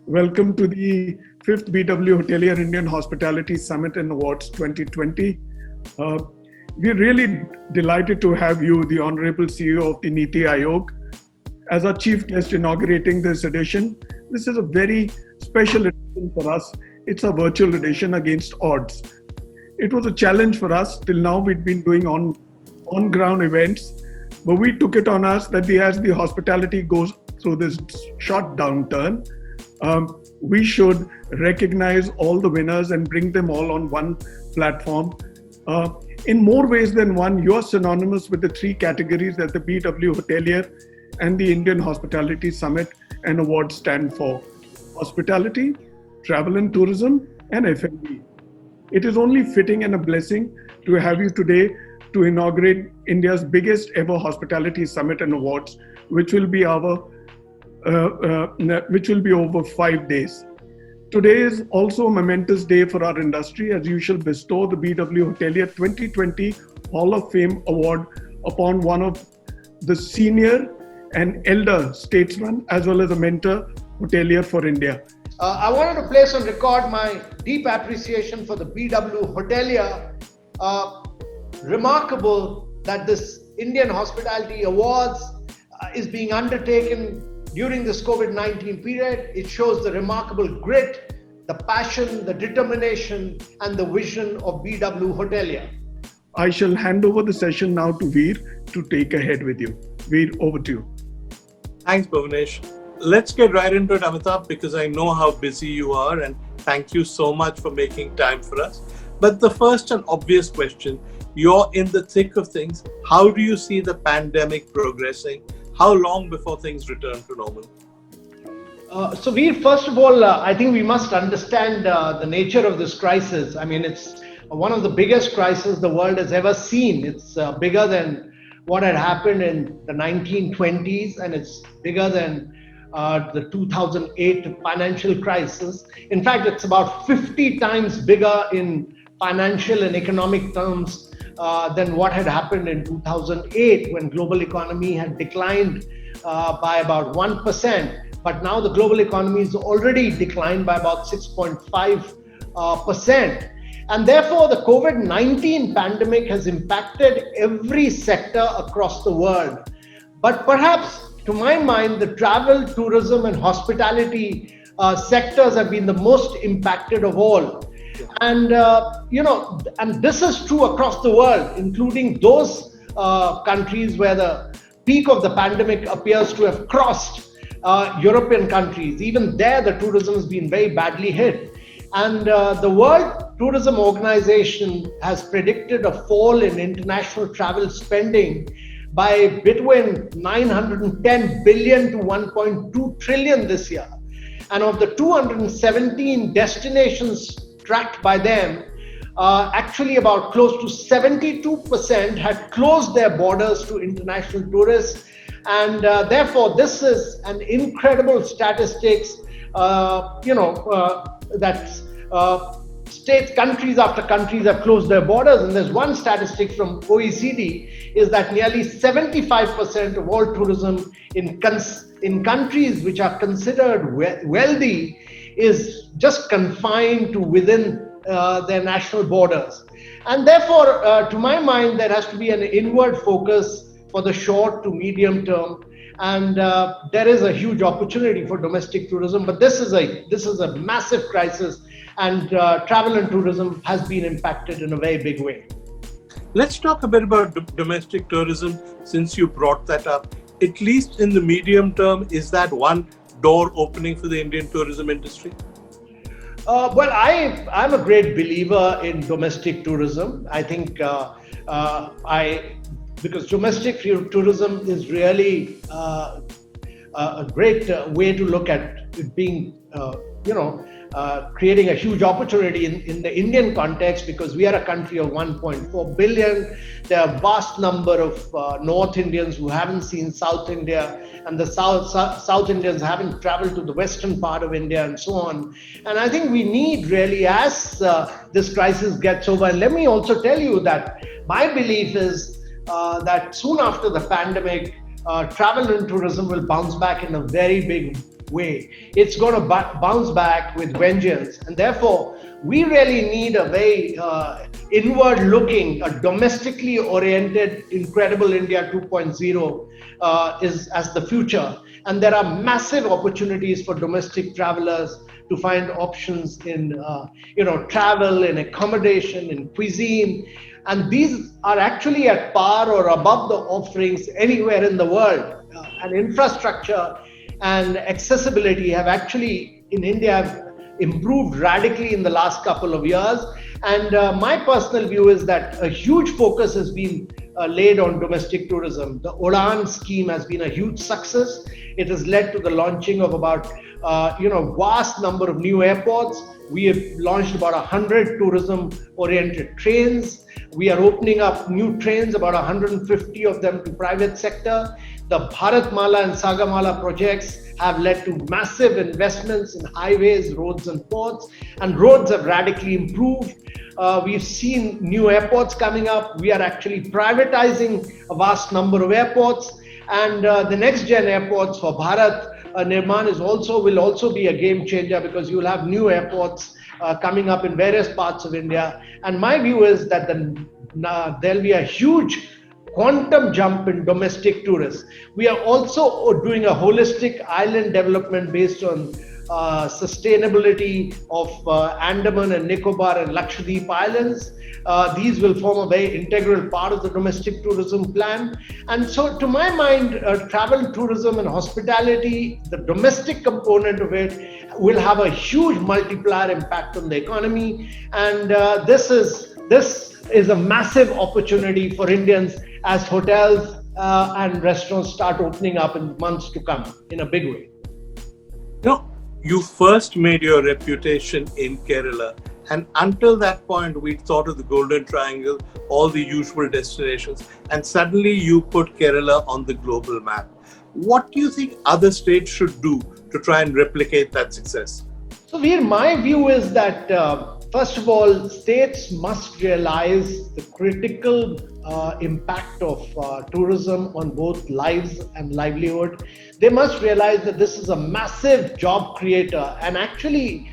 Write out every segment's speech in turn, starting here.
Welcome to the 5th BW Hotelier Indian Hospitality Summit and Awards 2020. Uh, we're really delighted to have you, the Honorable CEO of the Niti Aayog, as our chief guest inaugurating this edition. This is a very special edition for us. It's a virtual edition against odds. It was a challenge for us. Till now, we'd been doing on-ground events, but we took it on us that as the hospitality goes through this short downturn, we should recognize all the winners and bring them all on one platform. In more ways than one, you're synonymous with the three categories that the BW Hotelier and the Indian Hospitality Summit and Awards stand for: hospitality, travel and tourism, and F&B. It is only fitting and a blessing to have you today to inaugurate India's biggest ever hospitality summit and awards, which will be over 5 days. Today is also a momentous day for our industry, as you shall bestow the BW Hotelier 2020 Hall of Fame Award upon one of the senior and elder statesmen, as well as a mentor hotelier for India. I wanted to place on record my deep appreciation for the BW Hotelier. Remarkable that this Indian Hospitality Awards is being undertaken during this COVID-19 period. It shows the remarkable grit, the passion, the determination, and the vision of BW Hotelier. I shall hand over the session now to Veer to take ahead with you. Veer, over to you. Thanks, Bhuvanesh. Let's get right into it, Amitabh, because I know how busy you are, and thank you so much for making time for us. But the first and obvious question, you're in the thick of things. How do you see the pandemic progressing? How long before things return to normal? So Veer, first of all, I think we must understand the nature of this crisis. I mean, it's one of the biggest crises the world has ever seen. It's bigger than what had happened in the 1920s, and it's bigger than the 2008 financial crisis. In fact, it's about 50 times bigger in financial and economic terms than what had happened in 2008, when global economy had declined by about 1%. But now the global economy is already declined by about 6.5%. And therefore, the COVID-19 pandemic has impacted every sector across the world. But perhaps, to my mind, the travel, tourism, and hospitality sectors have been the most impacted of all. And and this is true across the world, including those countries where the peak of the pandemic appears to have crossed. European countries, even there, the tourism has been very badly hit. And the World Tourism Organization has predicted a fall in international travel spending by between 910 billion to 1.2 trillion this year. And of the 217 destinations tracked by them, actually about close to 72% had closed their borders to international tourists. And therefore, this is an incredible statistics, states, countries after countries have closed their borders. And there's one statistic from OECD is that nearly 75% of all tourism in countries which are considered wealthy is just confined to within their national borders. And therefore, to my mind, there has to be an inward focus for the short to medium term. And there is a huge opportunity for domestic tourism, but this is a massive crisis, and travel and tourism has been impacted in a very big way. Let's talk a bit about domestic tourism, since you brought that up. At least in the medium term, is that one door opening for the Indian tourism industry? Well, I'm a great believer in domestic tourism. I think because domestic tourism is really a great way to look at it being, creating a huge opportunity in the Indian context, because we are a country of 1.4 billion. There are a vast number of North Indians who haven't seen South India, and the South Indians haven't traveled to the western part of India, and so on. And I think we need really, as this crisis gets over, and let me also tell you that my belief is that soon after the pandemic, travel and tourism will bounce back in a very big way. It's going to bounce back with vengeance. And therefore, we really need a very inward-looking, a domestically oriented, Incredible India 2.0 is as the future. And there are massive opportunities for domestic travelers to find options in, travel, in accommodation, in cuisine. And these are actually at par or above the offerings anywhere in the world. And infrastructure and accessibility have actually, in India, improved radically in the last couple of years. And my personal view is that a huge focus has been laid on domestic tourism. The UDAN scheme has been a huge success. It has led to the launching of about, vast number of new airports. We have launched about 100 tourism-oriented trains. We are opening up new trains, about 150 of them to private sector. The Bharatmala and Sagamala projects have led to massive investments in highways, roads and ports, and roads have radically improved. We've seen new airports coming up. We are actually privatizing a vast number of airports, and the next gen airports for Bharat Nirman will also be a game changer, because you will have new airports coming up in various parts of India. And my view is that there'll be a huge quantum jump in domestic tourists. We are also doing a holistic island development based on sustainability of Andaman and Nicobar and Lakshadweep Islands. These will form a very integral part of the domestic tourism plan. And so to my mind, travel, tourism and hospitality, the domestic component of it, will have a huge multiplier impact on the economy. And this is a massive opportunity for Indians as hotels and restaurants start opening up in months to come in a big way. You first made your reputation in Kerala, and until that point, we thought of the Golden Triangle, all the usual destinations, and suddenly you put Kerala on the global map. What do you think other states should do to try and replicate that success? So, Veer, my view is that first of all, states must realize the critical impact of tourism on both lives and livelihood. They must realize that this is a massive job creator. And actually,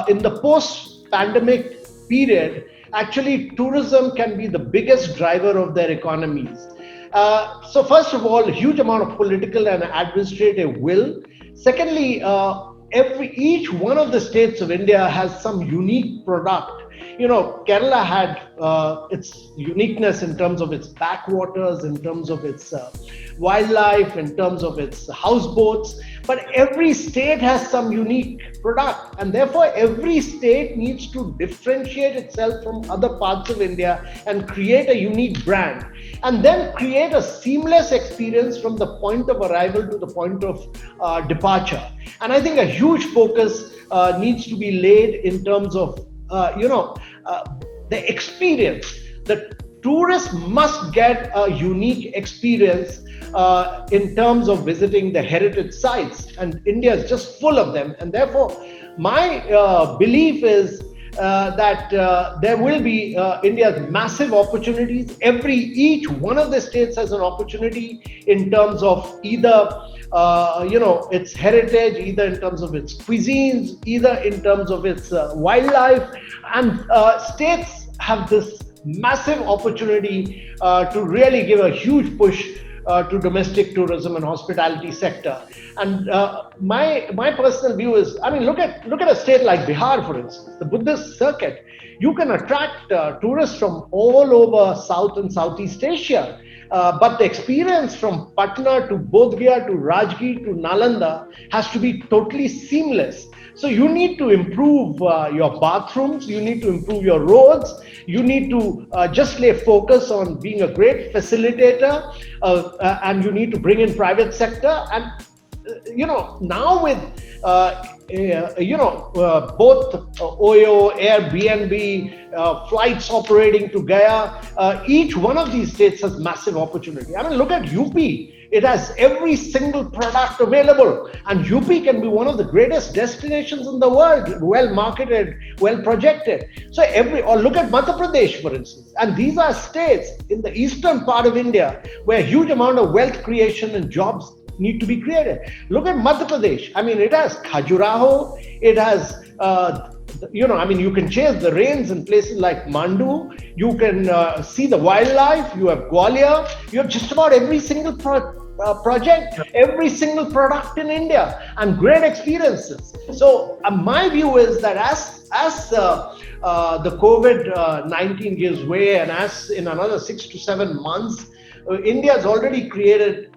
in the post-pandemic period, actually tourism can be the biggest driver of their economies. So first of all, a huge amount of political and administrative will. Secondly, each one of the states of India has some unique product. Kerala had its uniqueness in terms of its backwaters, in terms of its wildlife, in terms of its houseboats. But every state has some unique product, and therefore every state needs to differentiate itself from other parts of India and create a unique brand, and then create a seamless experience from the point of arrival to the point of departure. And I think a huge focus needs to be laid in terms of the experience. The tourists must get a unique experience in terms of visiting the heritage sites, and India is just full of them. And therefore, my belief is that there will be India's massive opportunities. Each one of the states has an opportunity in terms of either its heritage, either in terms of its cuisines, either in terms of its wildlife. And states have this massive opportunity to really give a huge push to domestic tourism and hospitality sector. And my personal view is, look at a state like Bihar, for instance, the Buddhist circuit. You can attract tourists from all over South and Southeast Asia. But the experience from Patna to Bodh Gaya to Rajgir to Nalanda has to be totally seamless. So you need to improve your bathrooms, you need to improve your roads, you need to just lay focus on being a great facilitator, and you need to bring in private sector. And now with both Oyo, Airbnb, flights operating to Gaya, each one of these states has massive opportunity. Look at UP. It has every single product available, and UP can be one of the greatest destinations in the world, well marketed, well projected. So or look at Madhya Pradesh, for instance. And these are states in the eastern part of India where a huge amount of wealth creation and jobs need to be created. Look at Madhya Pradesh. I mean, it has Khajuraho, it has you can chase the rains in places like Mandu. You can see the wildlife. You have Gwalior. You have just about every single project, every single product in India, and great experiences. So my view is that as the COVID-19 gives way, and as in another 6 to 7 months, India has already created,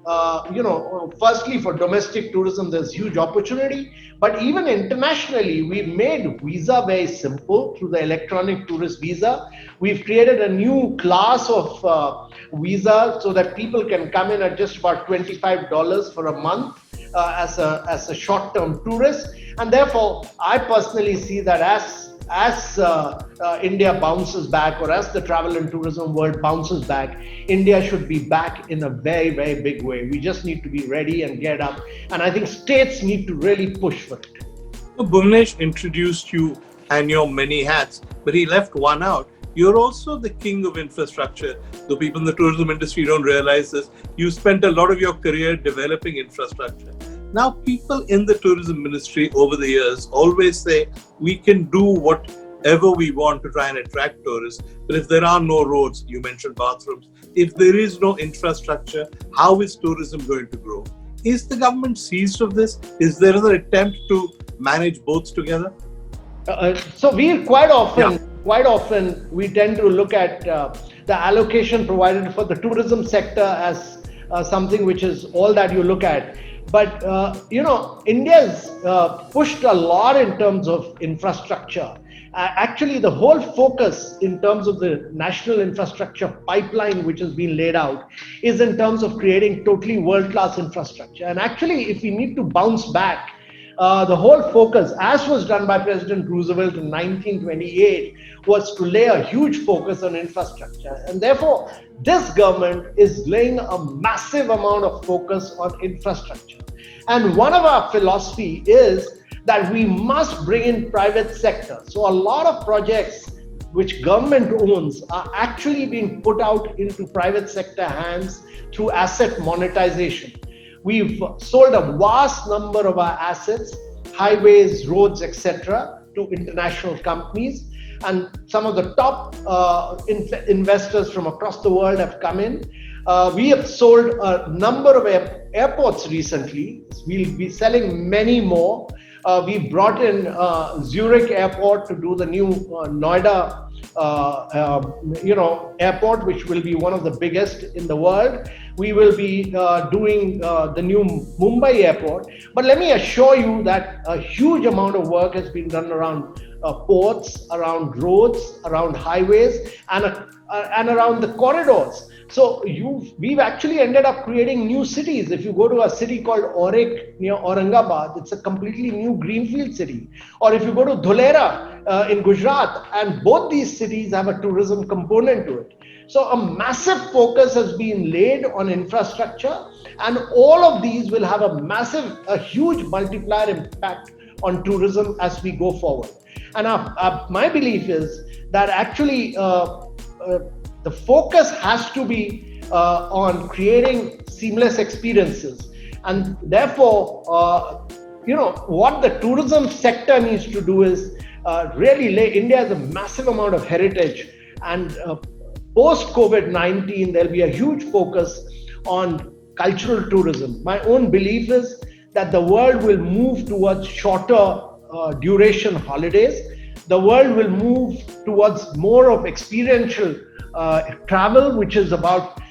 firstly for domestic tourism, there's huge opportunity. But even internationally, we've made visa very simple through the electronic tourist visa. We've created a new class of visa so that people can come in at just about $25 for a month as a short-term tourist. And therefore, I personally see that as India bounces back, or as the travel and tourism world bounces back, India should be back in a very, very big way. We just need to be ready and get up. And I think states need to really push for it. Bhuvnesh introduced you and your many hats, but he left one out. You're also the king of infrastructure. Though people in the tourism industry don't realize this, you spent a lot of your career developing infrastructure. Now, people in the tourism ministry over the years always say we can do whatever we want to try and attract tourists. But if there are no roads, you mentioned bathrooms, if there is no infrastructure, how is tourism going to grow? Is the government seized of this? Is there an attempt to manage both together? So we quite often we tend to look at the allocation provided for the tourism sector as something which is all that you look at. But, India's pushed a lot in terms of infrastructure. Actually, the whole focus in terms of the national infrastructure pipeline which has been laid out is in terms of creating totally world-class infrastructure. And actually, if we need to bounce back, the whole focus, as was done by President Roosevelt in 1928, was to lay a huge focus on infrastructure. And therefore, this government is laying a massive amount of focus on infrastructure. And one of our philosophy is that we must bring in private sector. So a lot of projects which government owns are actually being put out into private sector hands through asset monetization. We've sold a vast number of our assets, highways, roads, etc., to international companies. And some of the top investors from across the world have come in. We have sold a number of airports recently. We'll be selling many more. We brought in Zurich Airport to do the new Noida airport, which will be one of the biggest in the world. We will be doing the new Mumbai airport. But let me assure you that a huge amount of work has been done around ports, around roads, around highways, and around the corridors. So we've actually ended up creating new cities. If you go to a city called Aurek near Aurangabad, it's a completely new greenfield city. Or if you go to Dholera in Gujarat, and both these cities have a tourism component to it. So a massive focus has been laid on infrastructure, and all of these will have a huge multiplier impact on tourism as we go forward. And my belief is that actually the focus has to be on creating seamless experiences. And therefore, what the tourism sector needs to do is India has a massive amount of heritage, and post-COVID-19, there'll be a huge focus on cultural tourism. My own belief is that the world will move towards shorter duration holidays. The world will move towards more of experiential travel, which is about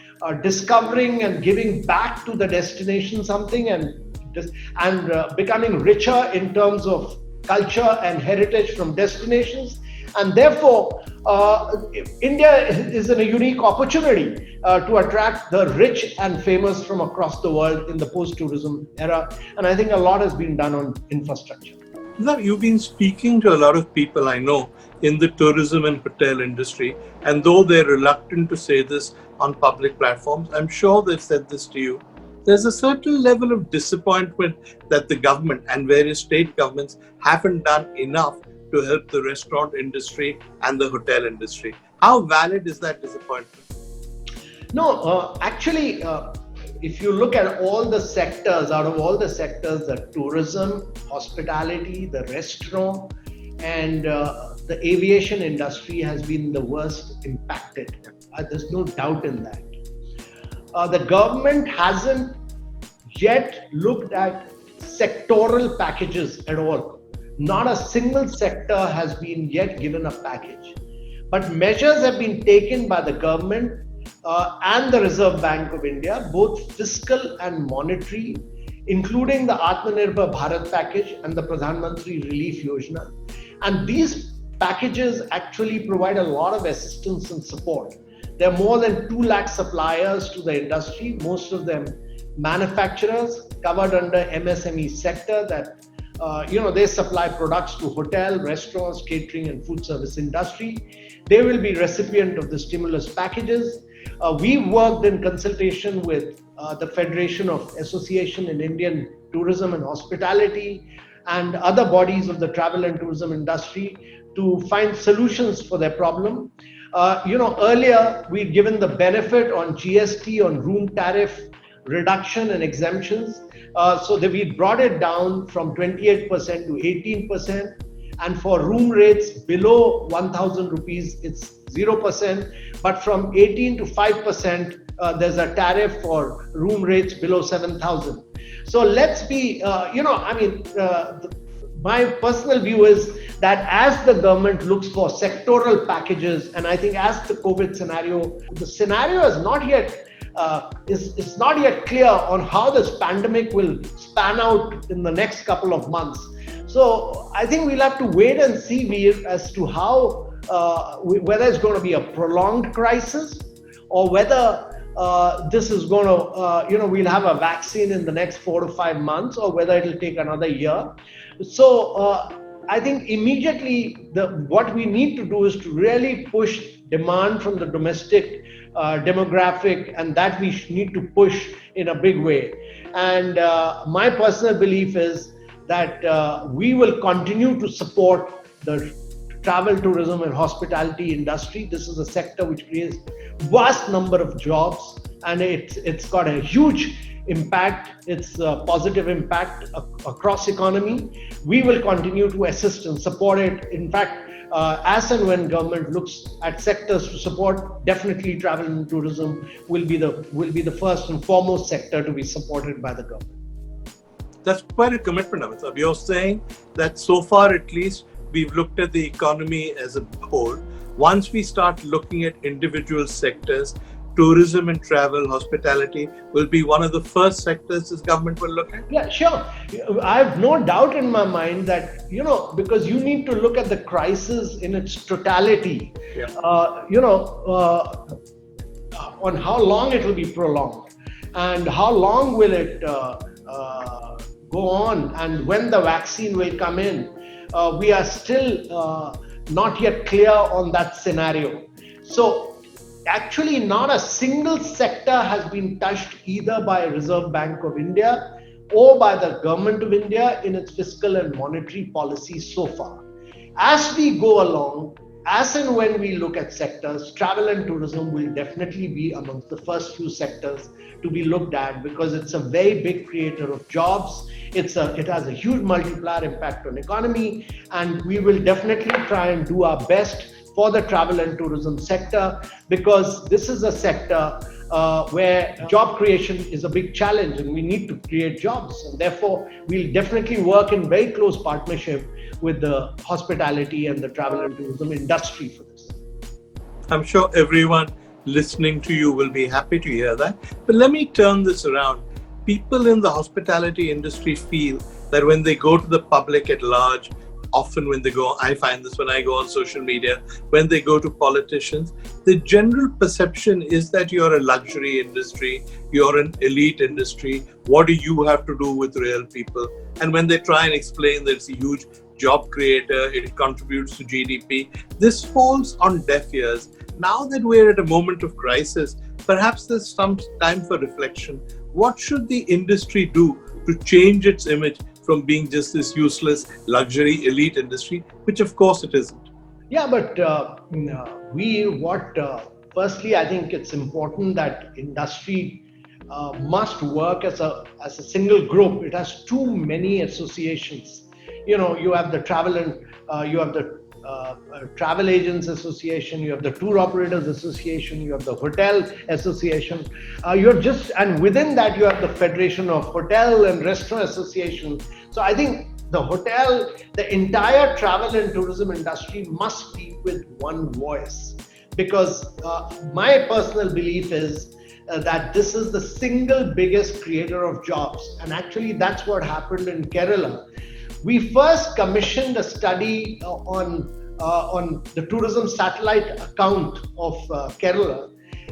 discovering and giving back to the destination something, and becoming richer in terms of culture and heritage from destinations. And therefore, India is in a unique opportunity to attract the rich and famous from across the world in the post-tourism era. And I think a lot has been done on infrastructure. Now, you've been speaking to a lot of people I know in the tourism and hotel industry, and though they're reluctant to say this on public platforms, I'm sure they've said this to you. There's a certain level of disappointment that the government and various state governments haven't done enough to help the restaurant industry and the hotel industry. How valid is that disappointment? No, actually, if you look at all the sectors, out of all the sectors, the tourism, hospitality, the restaurant, and the aviation industry has been the worst impacted. There's no doubt in that. The government hasn't yet looked at sectoral packages at all. Not a single sector has been yet given a package. But measures have been taken by the government and the Reserve Bank of India, both fiscal and monetary, including the Atmanirbhar Bharat package and the Pradhan Mantri Relief Yojana. And these packages actually provide a lot of assistance and support. There are more than 2 lakh suppliers to the industry, most of them manufacturers covered under MSME sector that they supply products to hotel, restaurants, catering and food service industry. They will be recipient of the stimulus packages. We worked in consultation with the Federation of Association in Indian Tourism and Hospitality and other bodies of the travel and tourism industry to find solutions for their problem. Earlier we'd given the benefit on GST on room tariff reduction and exemptions, so that we brought it down from 28% to 18%, and for room rates below 1,000 rupees it's 0%, but from 18 to 5% there's a tariff for room rates below 7,000. So let's be, my personal view is that as the government looks for sectoral packages, and I think as the COVID scenario, the scenario is not yet it's not yet clear on how this pandemic will span out in the next couple of months. So I think we'll have to wait and see, Veer, as to how whether it's going to be a prolonged crisis or whether this is going to, we'll have a vaccine in the next 4 to 5 months, or whether it'll take another year. So I think immediately what we need to do is to really push demand from the domestic demographic, and that we need to push in a big way. And my personal belief is that we will continue to support the travel, tourism and hospitality industry. This is a sector which creates vast number of jobs, and it's got a huge impact. It's a positive impact across economy. We will continue to assist and support it. In fact, as and when government looks at sectors to support, definitely travel and tourism will be the first and foremost sector to be supported by the government. That's quite a commitment, Amitabh. You're saying that so far at least we've looked at the economy as a whole. Once we start looking at individual sectors, tourism and travel, hospitality will be one of the first sectors this government will look at? Yeah, sure. I have no doubt in my mind that, because you need to look at the crisis in its totality, on how long it will be prolonged and how long will it go on, and when the vaccine will come in. We are still not yet clear on that scenario. So actually not a single sector has been touched either by Reserve Bank of India or by the Government of India in its fiscal and monetary policy so far. As we go along, as and when we look at sectors, travel and tourism will definitely be amongst the first few sectors to be looked at, because it's a very big creator of jobs. It has a huge multiplier impact on economy, and we will definitely try and do our best for the travel and tourism sector, because this is a sector where job creation is a big challenge and we need to create jobs. And therefore, we'll definitely work in very close partnership with the hospitality and the travel and tourism industry for this. I'm sure everyone listening to you will be happy to hear that. But let me turn this around. People in the hospitality industry feel that when they go to the public at large, often when they go, I find this when I go on social media, when they go to politicians, the general perception is that you're a luxury industry, you're an elite industry, what do you have to do with real people? And when they try and explain that it's a huge job creator, it contributes to GDP, this falls on deaf ears. Now that we're at a moment of crisis, perhaps there's some time for reflection. What should the industry do to change its image from being just this useless luxury elite industry, which of course it isn't? Yeah, but firstly, I think it's important that industry must work as a single group. It has too many associations. You have the travel agents association, you have the tour operators association, you have the hotel association, and within that you have the Federation of Hotel and Restaurant Association. So I think the entire travel and tourism industry must speak with one voice, because my personal belief is that this is the single biggest creator of jobs. And actually that's what happened in Kerala. We first commissioned a study on the tourism satellite account of Kerala,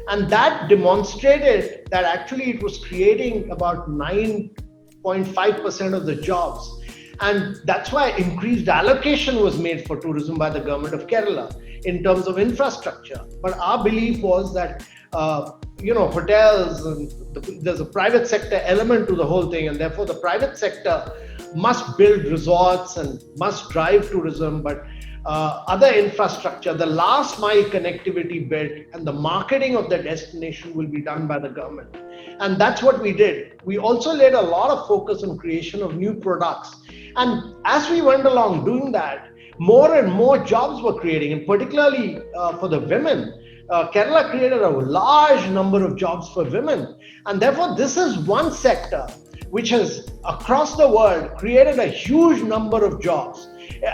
and that demonstrated that actually it was creating about 9.5% of the jobs. And that's why increased allocation was made for tourism by the government of Kerala in terms of infrastructure. But our belief was that hotels, and there's a private sector element to the whole thing, and therefore the private sector must build resorts and must drive tourism, but other infrastructure, the last mile connectivity bit and the marketing of the destination will be done by the government. And that's what we did. We also laid a lot of focus on creation of new products. And as we went along doing that, more and more jobs were creating, and particularly for the women. Kerala created a large number of jobs for women. And therefore, this is one sector which has, across the world, created a huge number of jobs.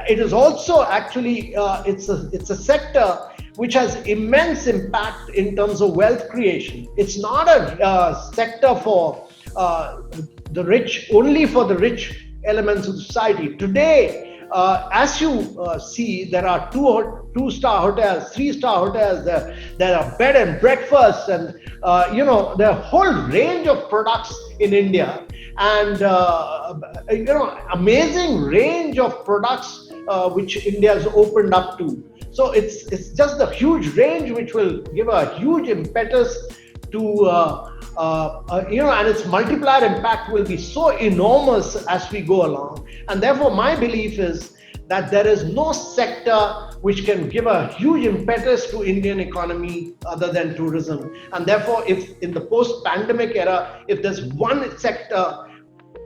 It is also actually, it's a sector which has immense impact in terms of wealth creation. It's not a sector for the rich, only for the rich elements of society. Today, as you see, there are two-star hotels, three-star hotels, there are bed and breakfast, and there are a whole range of products in India, and amazing range of products which India has opened up to. So it's just a huge range which will give a huge impetus to and its multiplier impact will be so enormous as we go along. And therefore, my belief is that there is no sector which can give a huge impetus to Indian economy other than tourism. And therefore, if in the post-pandemic era, if there's one sector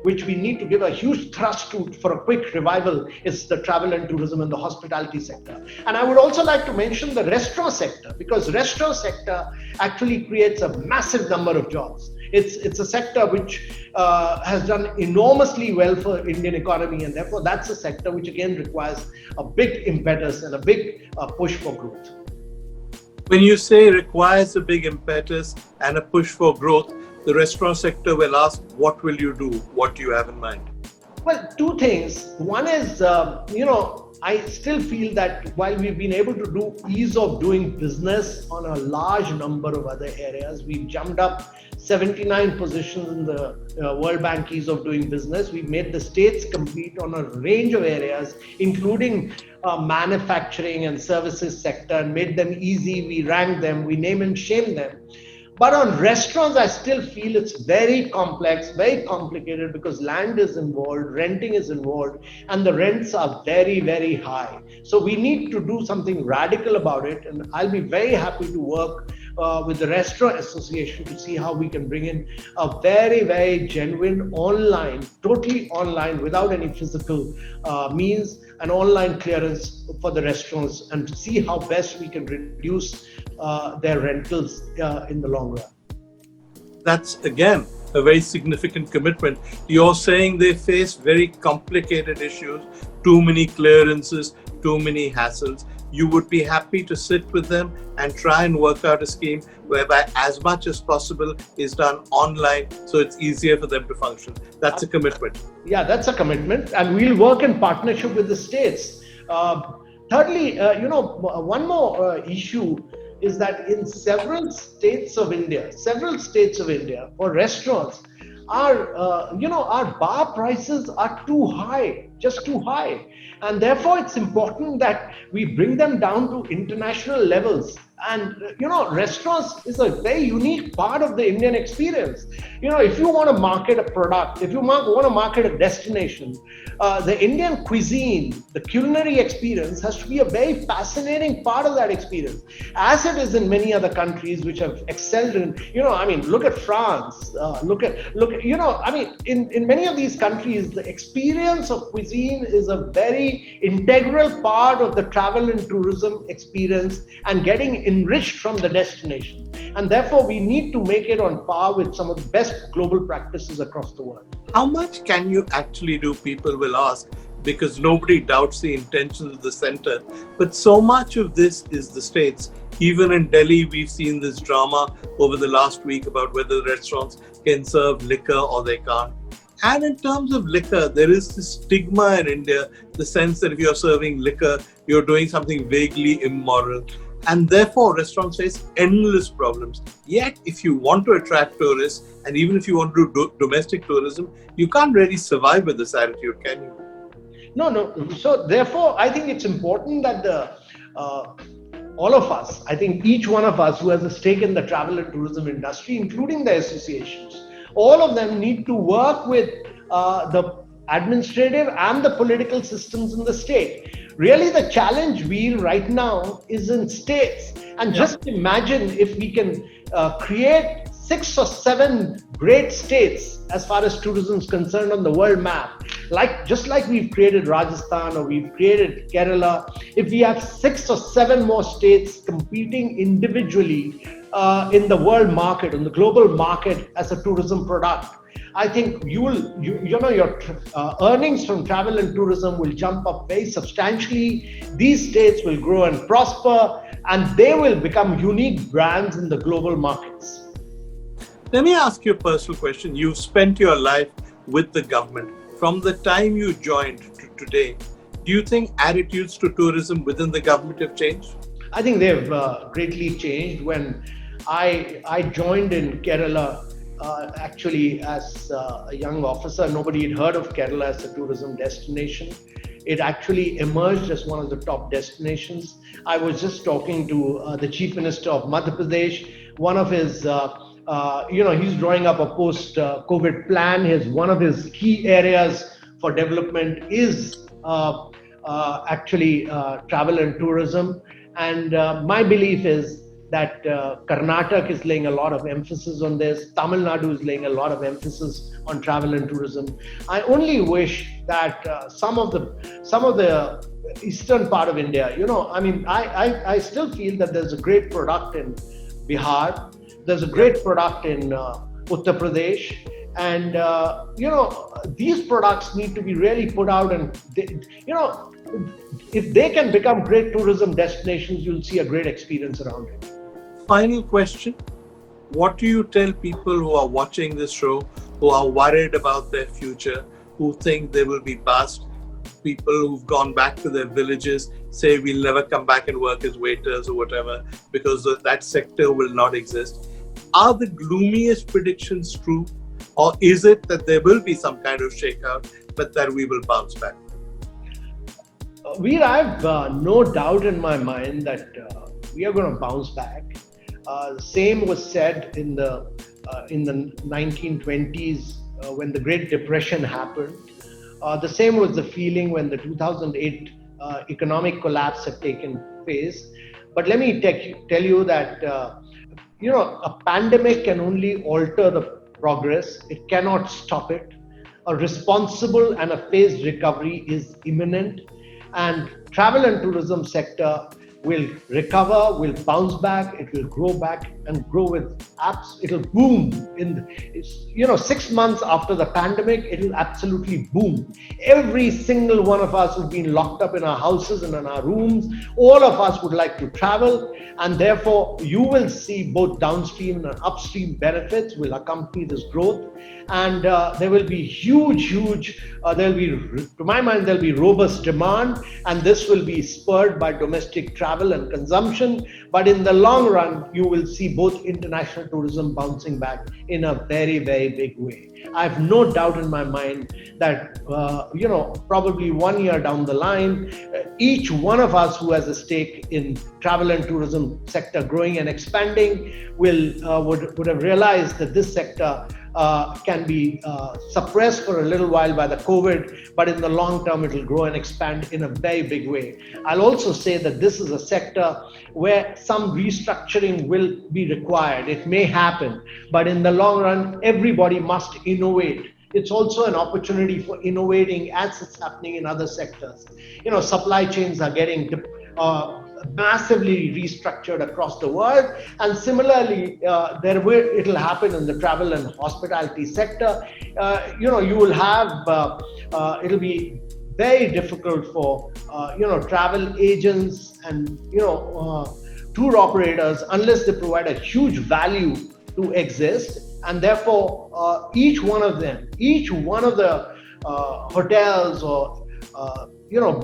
which we need to give a huge thrust to for a quick revival, is the travel and tourism and the hospitality sector. And I would also like to mention the restaurant sector, because restaurant sector actually creates a massive number of jobs. It's a sector which has done enormously well for Indian economy, and therefore that's a sector which again requires a big impetus and a big push for growth. When you say requires a big impetus and a push for growth, the restaurant sector will ask, what will you do? What do you have in mind? Well, two things. One is, I still feel that while we've been able to do ease of doing business on a large number of other areas, we've jumped up 79 positions in the World Bank ease of doing business. We've made the states compete on a range of areas, including manufacturing and services sector, and made them easy. We rank them, we name and shame them. But on restaurants, I still feel it's very complex, very complicated, because land is involved, renting is involved, and the rents are very, very high. So we need to do something radical about it. And I'll be very happy to work with the Restaurant Association to see how we can bring in a very, very genuine online, totally online, without any physical means, an online clearance for the restaurants, and to see how best we can reduce their rentals in the long run. That's again a very significant commitment. You're saying they face very complicated issues, too many clearances, too many hassles. You would be happy to sit with them and try and work out a scheme whereby as much as possible is done online, so it's easier for them to function. That's a commitment. Yeah, that's a commitment, and we'll work in partnership with the states. Thirdly, one more issue is that in several states of India, for restaurants, our bar prices are too high, just too high. And therefore, it's important that we bring them down to international levels. And restaurants is a very unique part of the Indian experience. If you want to market a product, if you want to market a destination, the Indian cuisine, the culinary experience has to be a very fascinating part of that experience, as it is in many other countries which have excelled in, look at France, in many of these countries, the experience of cuisine is a very integral part of the travel and tourism experience and getting enriched from the destination. And therefore, we need to make it on par with some of the best global practices across the world. How much can you actually do, people will ask, because nobody doubts the intentions of the center. But so much of this is the States. Even in Delhi, we've seen this drama over the last week about whether restaurants can serve liquor or they can't. And in terms of liquor, there is this stigma in India, the sense that if you're serving liquor, you're doing something vaguely immoral. And therefore, restaurants face endless problems. Yet, if you want to attract tourists, and even if you want to do domestic tourism, you can't really survive with this attitude, can you? No. So therefore, I think it's important that all of us, I think each one of us who has a stake in the travel and tourism industry, including the associations, all of them need to work with the administrative and the political systems in the state. Really, the challenge right now is in states. And just imagine if we can create 6 or 7 great states as far as tourism is concerned on the world map. Just like we've created Rajasthan or we've created Kerala, if we have 6 or 7 more states competing individually in the world market, in the global market as a tourism product, I think your earnings from travel and tourism will jump up very substantially. These states will grow and prosper, and they will become unique brands in the global markets. Let me ask you a personal question. You've spent your life with the government. From the time you joined to today, do you think attitudes to tourism within the government have changed? I think they've greatly changed. When I joined in Kerala, actually as a young officer, nobody had heard of Kerala as a tourism destination. It actually emerged as one of the top destinations. I was just talking to the Chief Minister of Madhya Pradesh. One of his he's drawing up a post-COVID plan. One of his key areas for development is actually travel and tourism. And my belief is that Karnataka is laying a lot of emphasis on this. Tamil Nadu is laying a lot of emphasis on travel and tourism. I only wish that some of the eastern part of India, I still feel that there's a great product in Bihar. There's a great product in Uttar Pradesh, and these products need to be really put out. And if they can become great tourism destinations, you'll see a great experience around it. Final question: what do you tell people who are watching this show, who are worried about their future, who think they will be bust? People who've gone back to their villages say we'll never come back and work as waiters or whatever because that sector will not exist. Are the gloomiest predictions true, or is it that there will be some kind of shakeout, but that we will bounce back? Veer, I have no doubt in my mind that we are going to bounce back. The same was said in the 1920s when the Great Depression happened. The same was the feeling when the 2008 economic collapse had taken place. But let me tell you that a pandemic can only alter the progress. It cannot stop it. A responsible and a phased recovery is imminent, and travel and tourism sector will recover, will bounce back, it will grow back and grow with apps. It'll boom 6 months after the pandemic, it'll absolutely boom. Every single one of us who've been locked up in our houses and in our rooms, all of us would like to travel, and therefore you will see both downstream and upstream benefits will accompany this growth. And there will be to my mind, there'll be robust demand, and this will be spurred by domestic travel and consumption. But in the long run, you will see both international tourism bouncing back in a very, very big way. I have no doubt in my mind that, probably 1 year down the line, each one of us who has a stake in travel and tourism sector growing and expanding would have realized that this sector can be suppressed for a little while by the COVID, but in the long term, it will grow and expand in a very big way. I'll also say that this is a sector where some restructuring will be required. It may happen, but in the long run, everybody must innovate. It's also an opportunity for innovating as it's happening in other sectors. Supply chains are getting massively restructured across the world, and similarly it'll happen in the travel and hospitality sector. You will have it'll be very difficult for travel agents and tour operators, unless they provide a huge value, to exist. And therefore each one of the hotels or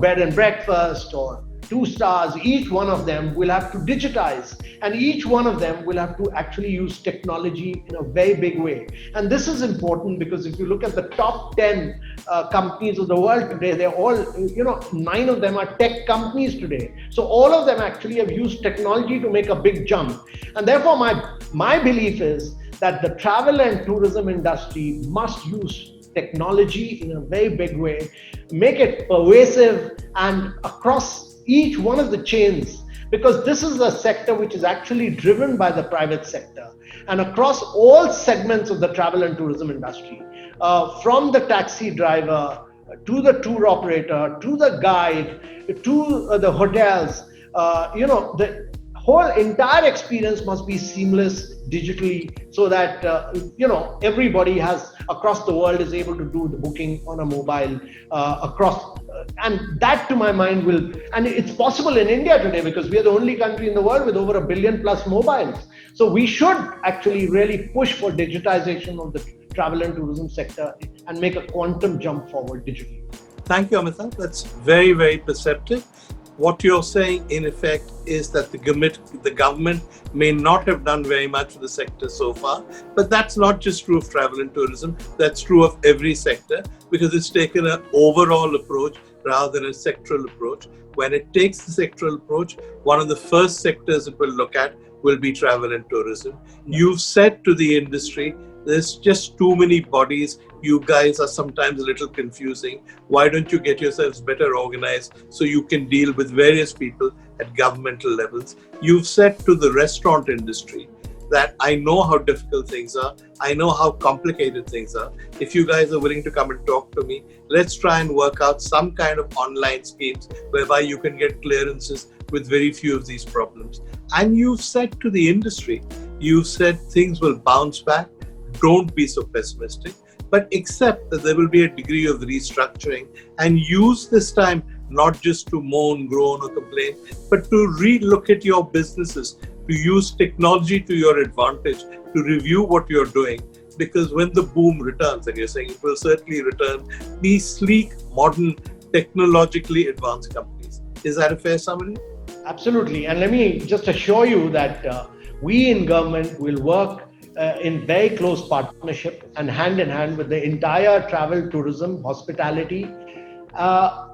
bed and breakfast or 2 stars, each one of them will have to digitize, and each one of them will have to actually use technology in a very big way. And this is important because if you look at the top 10 companies of the world today, they're all, 9 of them are tech companies today. So all of them actually have used technology to make a big jump. And therefore my belief is that the travel and tourism industry must use technology in a very big way, make it pervasive and across each one of the chains, because this is a sector which is actually driven by the private sector, and across all segments of the travel and tourism industry, from the taxi driver to the tour operator to the guide to the hotels, the whole entire experience must be seamless digitally, so that everybody across the world is able to do the booking on a mobile across. And that, to my mind, and it's possible in India today because we are the only country in the world with over 1 billion plus mobiles. So we should actually really push for digitization of the travel and tourism sector and make a quantum jump forward digitally. Thank you, Amitabh. That's very, very perceptive. What you're saying, in effect, is that the government may not have done very much for the sector so far, but that's not just true of travel and tourism. That's true of every sector, because it's taken an overall approach rather than a sectoral approach. When it takes the sectoral approach, one of the first sectors it will look at will be travel and tourism. You've said to the industry, there's just too many bodies. You guys are sometimes a little confusing. Why don't you get yourselves better organized so you can deal with various people at governmental levels? You've said to the restaurant industry that I know how difficult things are. I know how complicated things are. If you guys are willing to come and talk to me, let's try and work out some kind of online schemes whereby you can get clearances with very few of these problems. And you've said to the industry, you've said things will bounce back. Don't be so pessimistic, but accept that there will be a degree of restructuring, and use this time not just to moan, groan, or complain, but to re-look at your businesses, to use technology to your advantage, to review what you're doing. Because when the boom returns, and you're saying it will certainly return, be sleek, modern, technologically advanced companies. Is that a fair summary? Absolutely. And let me just assure you that we in government will work in very close partnership and hand in hand with the entire travel, tourism, hospitality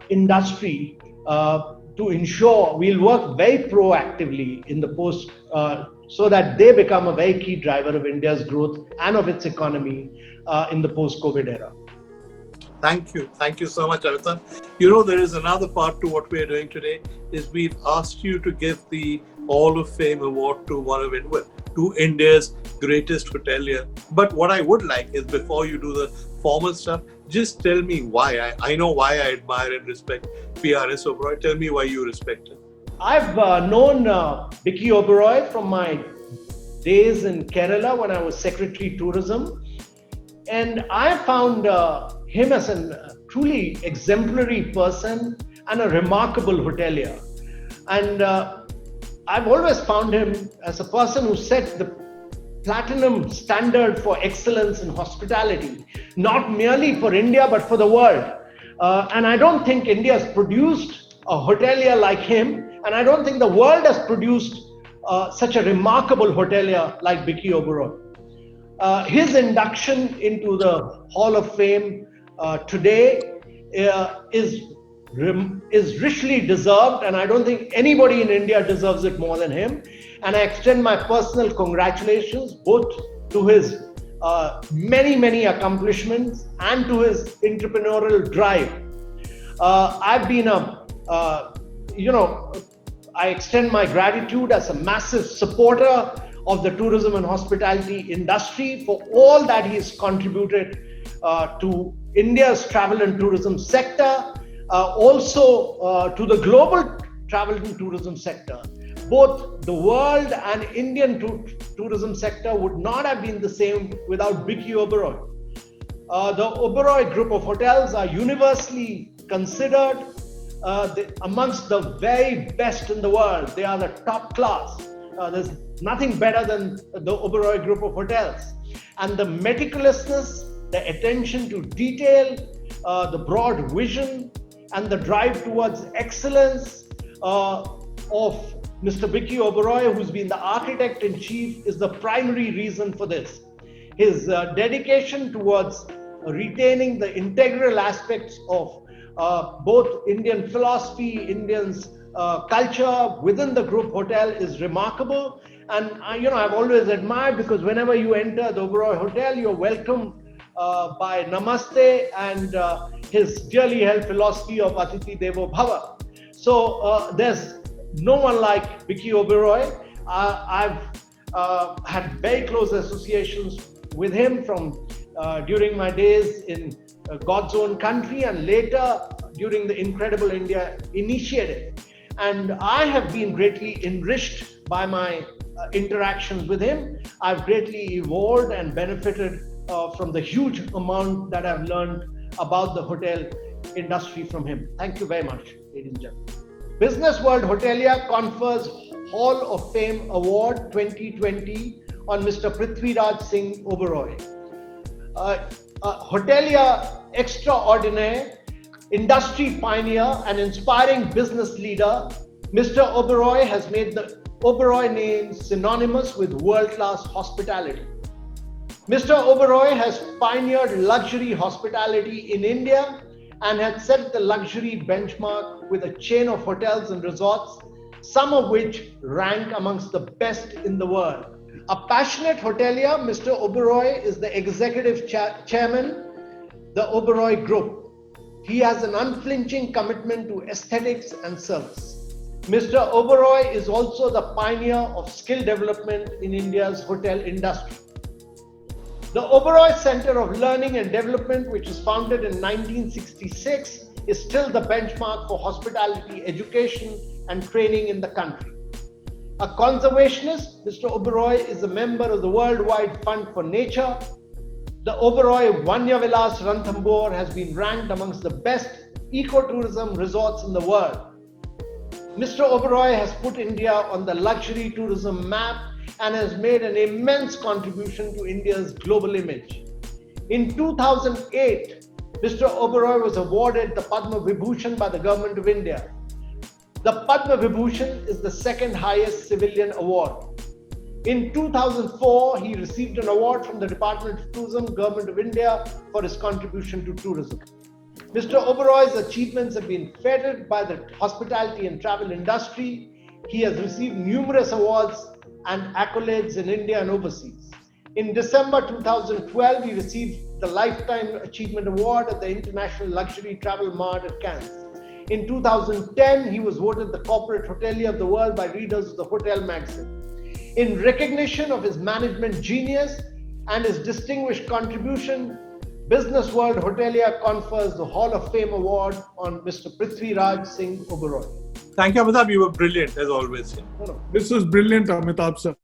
industry to ensure we'll work very proactively in the post so that they become a very key driver of India's growth and of its economy in the post-COVID era. Thank you. Thank you so much, Amitabh. There is another part to what we are doing today, is we've asked you to give the Hall of Fame award to India's greatest hotelier. But what I would like is, before you do the formal stuff, just tell me why. I know why I admire and respect PRS Oberoi. Tell me why you respect him. I've known Vicky Oberoi from my days in Kerala when I was Secretary Tourism. And I found him as a truly exemplary person and a remarkable hotelier. And I've always found him as a person who set the platinum standard for excellence in hospitality, not merely for India, but for the world. And I don't think India has produced a hotelier like him. And I don't think the world has produced such a remarkable hotelier like Vicky Oberoi. His induction into the Hall of Fame today is richly deserved, and I don't think anybody in India deserves it more than him. And I extend my personal congratulations both to his many accomplishments and to his entrepreneurial drive. I've been I extend my gratitude as a massive supporter of the tourism and hospitality industry for all that he's contributed to India's travel and tourism sector, also to the global travel and tourism sector. Both the world and Indian tourism sector would not have been the same without Vicky Oberoi. The Oberoi Group of hotels are universally considered amongst the very best in the world. They are the top class. There's nothing better than the Oberoi Group of hotels. And the meticulousness, the attention to detail, the broad vision, and the drive towards excellence of Mr. Vicky Oberoi, who's been the architect in chief, is the primary reason for this. His dedication towards retaining the integral aspects of both Indian philosophy, Indians' culture within the group hotel is remarkable. And I've always admired, because whenever you enter the Oberoi Hotel, you're welcomed by Namaste and his dearly held philosophy of Atithi Devo Bhava. So there's no one like Vicky Oberoi. I've had very close associations with him from during my days in God's Own Country and later during the Incredible India initiative. And I have been greatly enriched by my interactions with him. I've greatly evolved and benefited from the huge amount that I've learned about the hotel industry from him. Thank you very much, ladies and gentlemen. Business World Hotelier confers Hall of Fame Award 2020 on Mr. Prithviraj Singh Oberoi. Hotelier extraordinaire, industry pioneer, and inspiring business leader, Mr. Oberoi has made the Oberoi name synonymous with world-class hospitality. Mr. Oberoi has pioneered luxury hospitality in India and has set the luxury benchmark with a chain of hotels and resorts, some of which rank amongst the best in the world. A passionate hotelier, Mr. Oberoi is the executive chairman, the Oberoi Group. He has an unflinching commitment to aesthetics and service. Mr. Oberoi is also the pioneer of skill development in India's hotel industry. The Oberoi Center of Learning and Development, which was founded in 1966, is still the benchmark for hospitality education and training in the country. A conservationist, Mr. Oberoi is a member of the Worldwide Fund for Nature. The Oberoi Vanya Vilas Ranthambore has been ranked amongst the best ecotourism resorts in the world. Mr. Oberoi has put India on the luxury tourism map and has made an immense contribution to India's global image. In 2008, Mr. Oberoi was awarded the Padma Vibhushan by the Government of India. The Padma Vibhushan is the second highest civilian award. In 2004, he received an award from the Department of Tourism, Government of India, for his contribution to tourism. Mr. Oberoi's achievements have been feted by the hospitality and travel industry. He has received numerous awards and accolades in India and overseas. In December 2012, he received the Lifetime Achievement Award at the International Luxury Travel Mart at Cannes. In 2010, he was voted the Corporate Hotelier of the World by readers of the Hotel magazine. In recognition of his management genius and his distinguished contribution, Business World Hotelier confers the Hall of Fame Award on Mr. Prithviraj Singh Oberoi. Thank you, Amitabh. You were brilliant, as always. This was brilliant, Amitabh sir.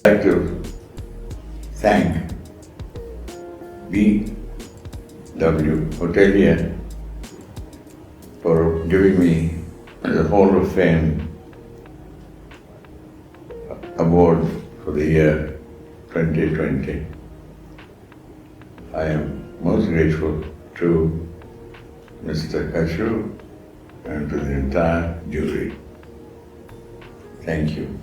I'd like to thank BW Hotelier for giving me the Hall of Fame award for the year 2020. I am most grateful to Mr. Kashu and to the entire jury. Thank you.